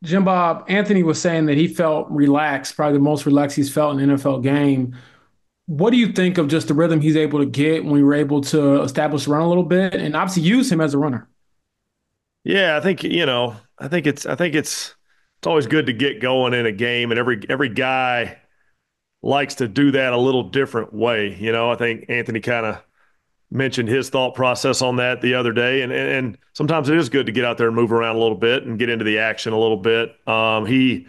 Jim Bob, Anthony was saying that he felt relaxed, probably the most relaxed he's felt in an NFL game. What do you think of just the rhythm he's able to get when we were able to establish the run a little bit and obviously use him as a runner? Yeah, I think, it's always good to get going in a game, and every guy likes to do that a little different way. I think Anthony kind of mentioned his thought process on that the other day, and sometimes it is good to get out there and move around a little bit and get into the action a little bit. He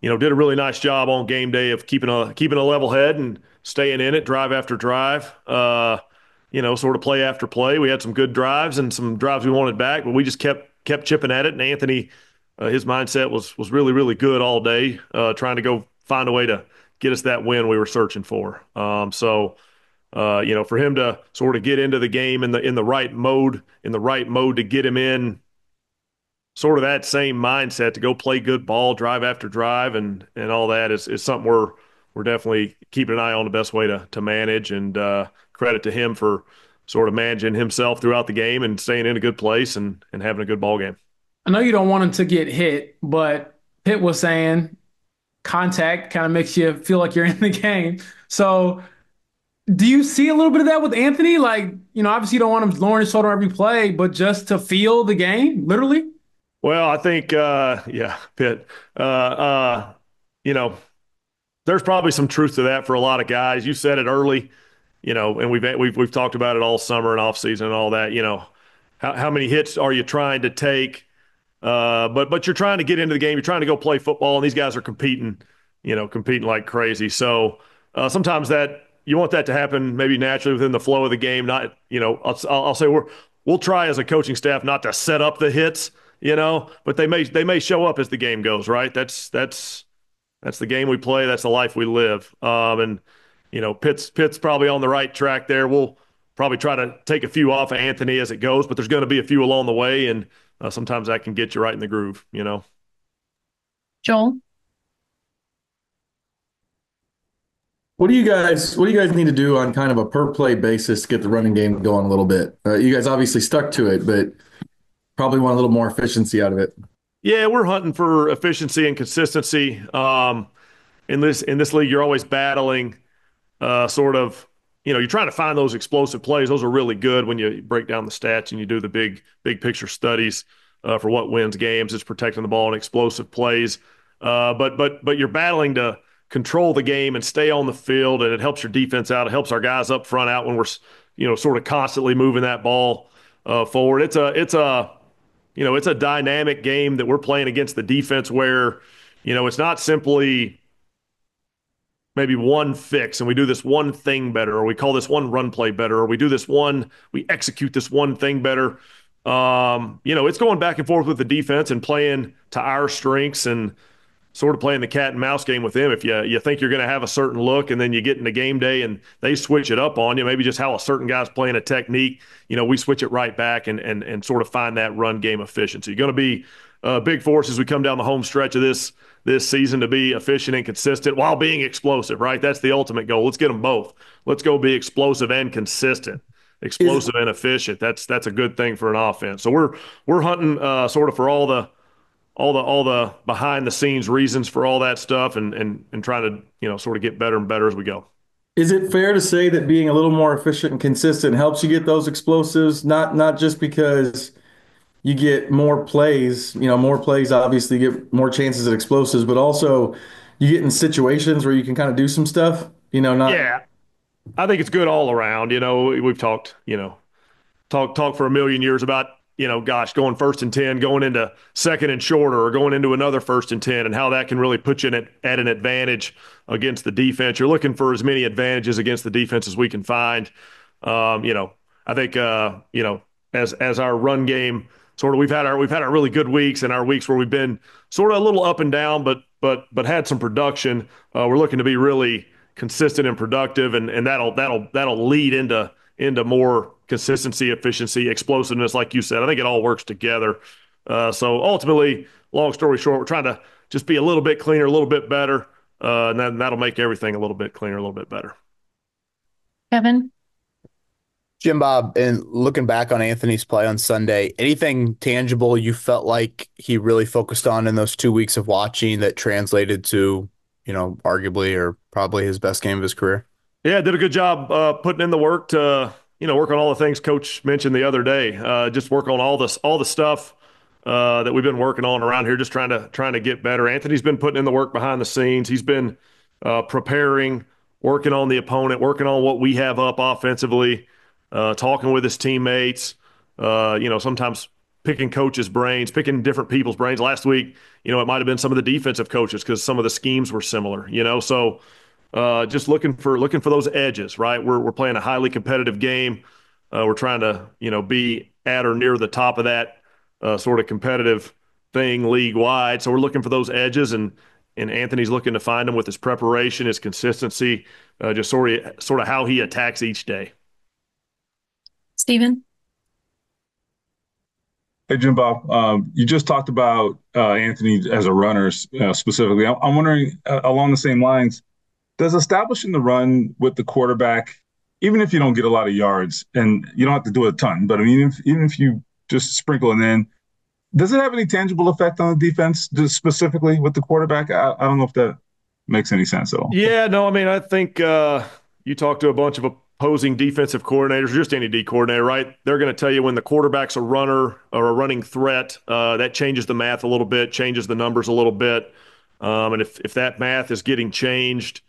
did a really nice job on game day of keeping a level head and staying in it, drive after drive. Sort of play after play. We had some good drives and some drives we wanted back, but we just kept chipping at it. And Anthony, his mindset was really really good all day, trying to go find a way to get us that win we were searching for. For him to sort of get into the game in the right mode to get him in sort of that same mindset to go play good ball, drive after drive, and all that is something we're definitely keeping an eye on the best way to manage. And credit to him for sort of managing himself throughout the game and staying in a good place and having a good ball game. I know you don't want him to get hit, but Pitt was saying contact kind of makes you feel like you're in the game. So do you see a little bit of that with Anthony? Like, obviously you don't want him lowering his shoulder every play, but just to feel the game, literally? Well, I think, yeah, Pitt. You know, there's probably some truth to that for a lot of guys. You said it early, and we've talked about it all summer and off season and all that. How many hits are you trying to take? But you're trying to get into the game. You're trying to go play football, and these guys are competing like crazy. So sometimes that you want that to happen maybe naturally within the flow of the game. Not, I'll say we'll try as a coaching staff not to set up the hits, but they may show up as the game goes. Right? That's the game we play. That's the life we live. And Pitt's probably on the right track there. We'll probably try to take a few off of Anthony as it goes, but there's going to be a few along the way, and sometimes that can get you right in the groove. Joel? What do you guys need to do on kind of a per play basis to get the running game going a little bit? You guys obviously stuck to it, but probably want a little more efficiency out of it. Yeah, we're hunting for efficiency and consistency. In this league, you're always battling sort of, you're trying to find those explosive plays. Those are really good when you break down the stats and you do the big picture studies for what wins games. It's protecting the ball and explosive plays. But you're battling to control the game and stay on the field, and it helps your defense out. It helps our guys up front out when we're sort of constantly moving that ball forward. It's a dynamic game that we're playing against the defense where it's not simply maybe one fix and we do this one thing better, or we call this one run play better, or we execute this one thing better. It's going back and forth with the defense and playing to our strengths and sort of playing the cat and mouse game with them. If you think you're going to have a certain look and then you get into game day and they switch it up on you, maybe just how a certain guy's playing a technique, we switch it right back and sort of find that run game efficiency. Going to be big force as we come down the home stretch of this season to be efficient and consistent while being explosive, right? That's the ultimate goal. Let's get them both. Let's go be explosive and consistent. Is Explosive and efficient. That's a good thing for an offense. So we're hunting sort of for all the behind the scenes reasons for all that stuff and trying to sort of get better and better as we go. is it fair to say that being a little more efficient and consistent helps you get those explosives? Not just because you get more plays, more plays obviously get more chances at explosives, but also you get in situations where you can kind of do some stuff, not Yeah, I think it's good all around. We've talked for a million years about, gosh, going first and 10, going into second and shorter, or going into another first and 10, and how that can really put you at an advantage against the defense. You're looking for as many advantages against the defense as we can find. I think, as our run game sort of, we've had our really good weeks and our weeks where we've been sort of a little up and down, but had some production. We're looking to be really consistent and productive, and that'll lead into more consistency, efficiency, explosiveness, like you said. I think it all works together. So ultimately, long story short, we're trying to just be a little bit cleaner, a little bit better, and then that'll make everything a little bit cleaner, a little bit better. Kevin? Jim Bob, and looking back on Anthony's play on Sunday, anything tangible you felt like he really focused on in those 2 weeks of watching that translated to, arguably or probably his best game of his career? Yeah, did a good job putting in the work to, work on all the things Coach mentioned the other day. Just work on all the stuff that we've been working on around here, just trying to get better. Anthony's been putting in the work behind the scenes. He's been preparing, working on the opponent, working on what we have up offensively, talking with his teammates. Sometimes picking coaches' brains, picking different people's brains. Last week, it might have been some of the defensive coaches because some of the schemes were similar. So. Just looking for those edges, right? We're playing a highly competitive game. We're trying to be at or near the top of that sort of competitive thing league wide. So we're looking for those edges, and Anthony's looking to find them with his preparation, his consistency, just sort of how he attacks each day. Steven? Hey, Jim Bob, you just talked about Anthony as a runner specifically. I'm wondering along the same lines, does establishing the run with the quarterback, even if you don't get a lot of yards and you don't have to do a ton, but I mean, even if you just sprinkle it in, does it have any tangible effect on the defense, just specifically with the quarterback? I don't know if that makes any sense at all. Yeah, no, I mean, I think you talk to a bunch of opposing defensive coordinators, or just any D coordinator, right? They're going to tell you when the quarterback's a runner or a running threat, that changes the math a little bit, changes the numbers a little bit. And if that math is getting changed,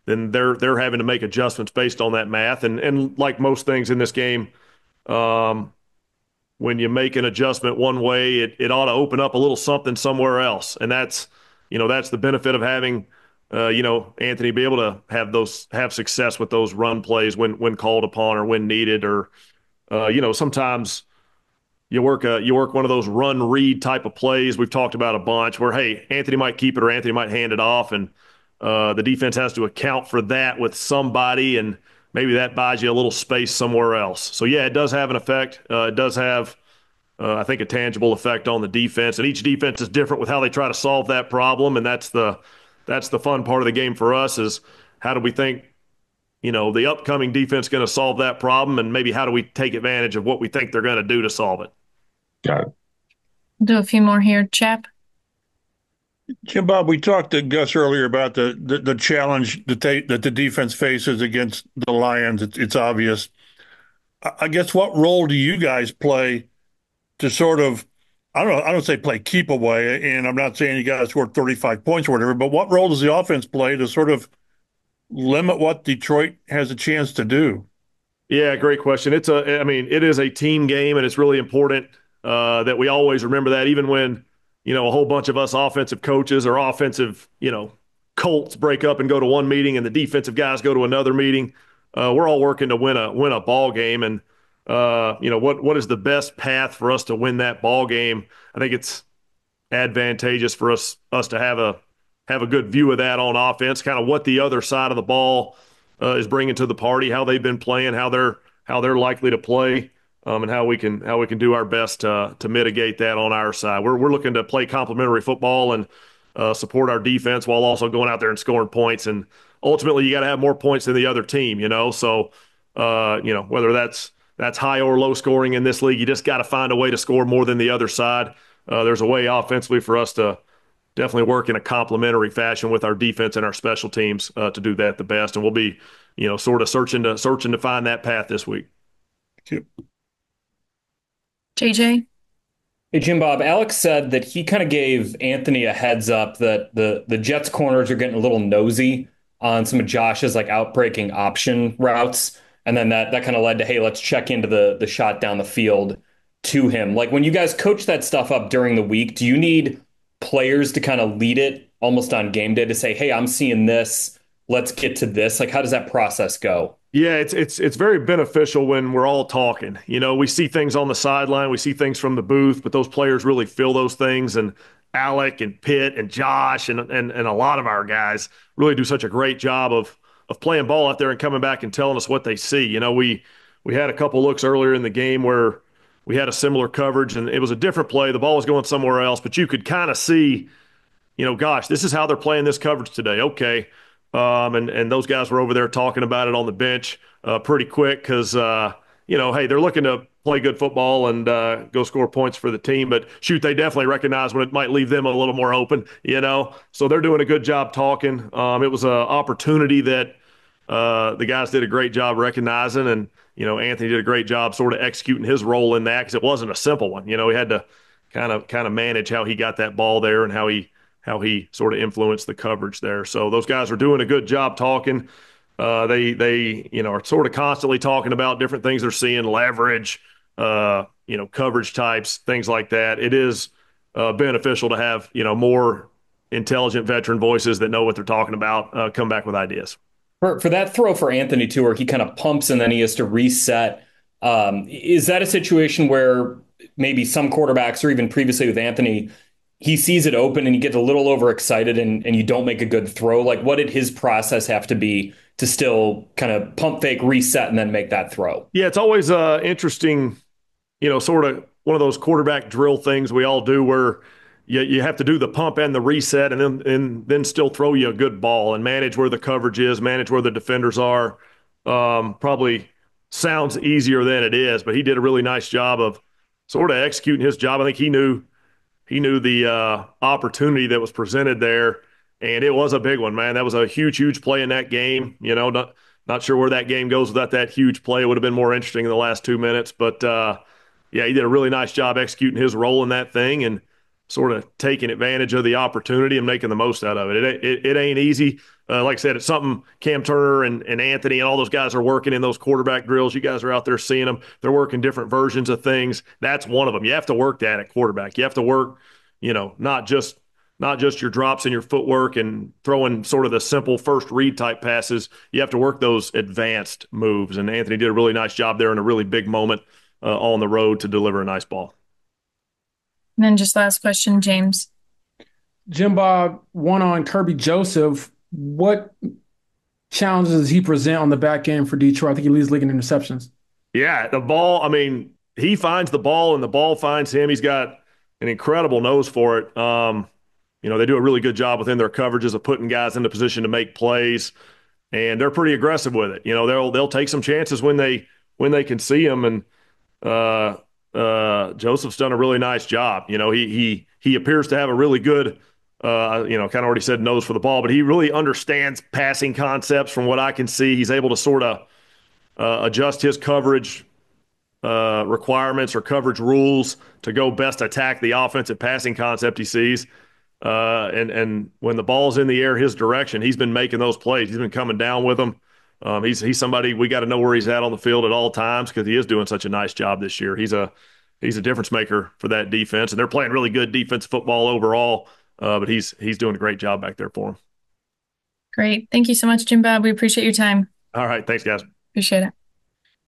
then they're having to make adjustments based on that math. And like most things in this game, when you make an adjustment one way, it ought to open up a little something somewhere else. And that's the benefit of having Anthony be able to have success with those run plays when called upon or when needed, or sometimes you work one of those run read type of plays we've talked about a bunch where, hey, Anthony might keep it or Anthony might hand it off, and the defense has to account for that with somebody, and maybe that buys you a little space somewhere else. So yeah, it does have an effect. It does have, I think, a tangible effect on the defense, and each defense is different with how they try to solve that problem, and that's the fun part of the game for us is how do we think the upcoming defense going to solve that problem, and maybe how do we take advantage of what we think they're going to do to solve it. Got it. Do a few more here, Chap. Jim Bob, we talked to Gus earlier about the challenge that the defense faces against the Lions. It's obvious. I guess what role do you guys play to sort of, I don't say play keep away, and I'm not saying you guys scored 35 points or whatever, but what role does the offense play to sort of limit what Detroit has a chance to do? Yeah, great question. It is a team game, and it's really important that we always remember that, even when a whole bunch of us offensive coaches or offensive Colts break up and go to one meeting, and the defensive guys go to another meeting. We're all working to win a ball game, and what is the best path for us to win that ball game? I think it's advantageous for us to have a good view of that on offense, kind of what the other side of the ball is bringing to the party, how they've been playing, how they're likely to play, and how we can do our best to mitigate that on our side. We're looking to play complementary football and support our defense while also going out there and scoring points. And ultimately, you got to have more points than the other team. So whether that's high or low scoring in this league, you just got to find a way to score more than the other side. There's a way offensively for us to definitely work in a complementary fashion with our defense and our special teams to do that the best. And we'll be, sort of searching to find that path this week. Thank you. JJ? Hey, Jim Bob, Alex said that he kind of gave Anthony a heads up that the Jets corners are getting a little nosy on some of Josh's like outbreaking option routes. And then that kind of led to, hey, let's check into the shot down the field to him. Like when you guys coach that stuff up during the week, do you need players to kind of lead it almost on game day to say, hey, I'm seeing this, let's get to this? Like, how does that process go? Yeah, it's very beneficial when we're all talking. We see things on the sideline, we see things from the booth, but those players really feel those things. And Alec and Pitt and Josh and a lot of our guys really do such a great job of playing ball out there and coming back and telling us what they see. We had a couple looks earlier in the game where we had a similar coverage, and it was a different play. The ball was going somewhere else, but you could kind of see, gosh, this is how they're playing this coverage today. Okay. And those guys were over there talking about it on the bench pretty quick because, hey, they're looking to play good football and go score points for the team. But shoot, they definitely recognize when it might leave them a little more open. So they're doing a good job talking. It was an opportunity that the guys did a great job recognizing, and Anthony did a great job sort of executing his role in that because it wasn't a simple one. He had to kind of manage how he got that ball there and how he sort of influenced the coverage there. So those guys are doing a good job talking. They are sort of constantly talking about different things they're seeing, leverage, coverage types, things like that. It is beneficial to have more intelligent veteran voices that know what they're talking about come back with ideas. For that throw for Anthony too, where he kind of pumps and then he has to reset. Is that a situation where maybe some quarterbacks, or even previously with Anthony, he sees it open and he gets a little overexcited and you don't make a good throw? Like, what did his process have to be to still kind of pump fake, reset, and then make that throw? Yeah, it's always interesting, sort of one of those quarterback drill things we all do where you have to do the pump and the reset and then still throw you a good ball and manage where the coverage is, manage where the defenders are. Probably sounds easier than it is, but he did a really nice job of sort of executing his job. I think he knew the opportunity that was presented there, and it was a big one, man. That was a huge play in that game. Not sure where that game goes without that huge play. It would have been more interesting in the last 2 minutes, but yeah, he did a really nice job executing his role in that thing and sort of taking advantage of the opportunity and making the most out of it. It ain't easy. Like I said, it's something Cam Turner and Anthony and all those guys are working in those quarterback drills. You guys are out there seeing them. They're working different versions of things. That's one of them. You have to work that at quarterback. You have to work, not just your drops and your footwork and throwing sort of the simple first read type passes. You have to work those advanced moves. And Anthony did a really nice job there in a really big moment on the road to deliver a nice ball. And then just last question, James. Jim Bob, one on Kirby Joseph. What challenges does he present on the back end for Detroit? I think he leads league in interceptions. Yeah, the ball, I mean, he finds the ball and the ball finds him. He's got an incredible nose for it. They do a really good job within their coverages of putting guys into position to make plays, and they're pretty aggressive with it. They'll take some chances when they can see him, and Joseph's done a really nice job. He appears to have a really good, kind of already said nose for the ball, but he really understands passing concepts from what I can see. He's able to sort of adjust his coverage requirements or coverage rules to go best attack the offensive passing concept he sees. And when the ball's in the air his direction, he's been making those plays. He's been coming down with them. He's somebody we got to know where he's at on the field at all times because he is doing such a nice job this year. He's a difference maker for that defense, and they're playing really good defensive football overall. But he's doing a great job back there for him. Great. Thank you so much, Jim Bob. We appreciate your time. All right, thanks, guys. Appreciate it.